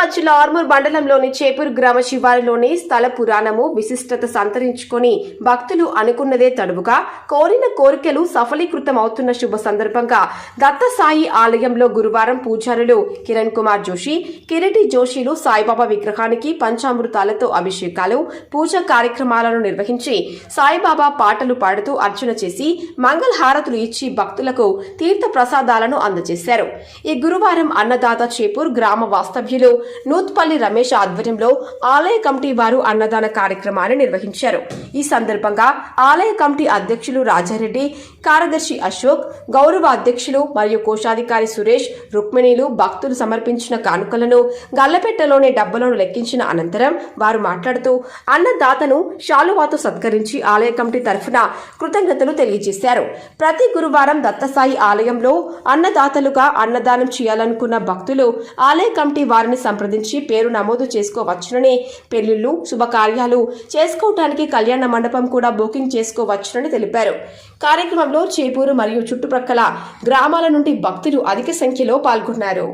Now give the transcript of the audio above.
నిజామాబాద్ జిల్లా ఆర్మూర్ మండలంలోని చేపూరు గ్రామ శివారులోని స్థల పురాణము విశిష్టత సంతరించుకొని భక్తులు అనుకున్నదే తడువుగా కోరిన కోరికలు సఫలీకృతం అవుతున్న శుభ సందర్భంగా దత్తసాయి ఆలయంలో గురువారం పూజారులు కిరణ్ కుమార్ జోషి, కిరీటి జోషిలు సాయిబాబా విగ్రహానికి పంచామృతాలతో అభిషేకాలు, పూజ కార్యక్రమాలను నిర్వహించి సాయిబాబా పాటలు పాడుతూ అర్చన చేసి మంగళహారతులు ఇచ్చి భక్తులకు తీర్థ ప్రసాదాలను అందజేశారు. ఈ గురువారం అన్నదాత చేపూర్ గ్రామ వాస్తవ్యులు నూత్పల్లి రమేష్ ఆధ్వర్యంలో ఆలయ కమిటీ వారు అన్నదాన కార్యక్రమాన్ని నిర్వహించారు. ఈ సందర్భంగా ఆలయ కమిటీ అధ్యక్షులు రాజారెడ్డి, కార్యదర్శి అశోక్, గౌరవ అధ్యక్షులు మరియు కోశాధికారి సురేష్, రుక్మిణీలు భక్తులు సమర్పించిన కానుకలను గల్లపెట్టలోని డబ్బులను లెక్కించిన అనంతరం వారు మాట్లాడుతూ అన్నదాతను శాలువాతో సత్కరించి ఆలయ కమిటీ తరఫున కృతజ్ఞతలు తెలియజేశారు. ప్రతి గురువారం దత్తసాయి ఆలయంలో అన్నదాతలుగా అన్నదానం చేయాలనుకున్న భక్తులు ఆలయ కమిటీ వారిని సంప్రదించి పేరు నమోదు చేసుకోవచ్చునని, పెళ్లిళ్లు, శుభకార్యాలు చేసుకోవటానికి కళ్యాణ మండపం కూడా బుకింగ్ చేసుకోవచ్చునని తెలిపారు. కార్యక్రమంలో చేపూరు మరియు చుట్టుప్రక్కల గ్రామాల నుండి భక్తులు అధిక సంఖ్యలో పాల్గొన్నారు.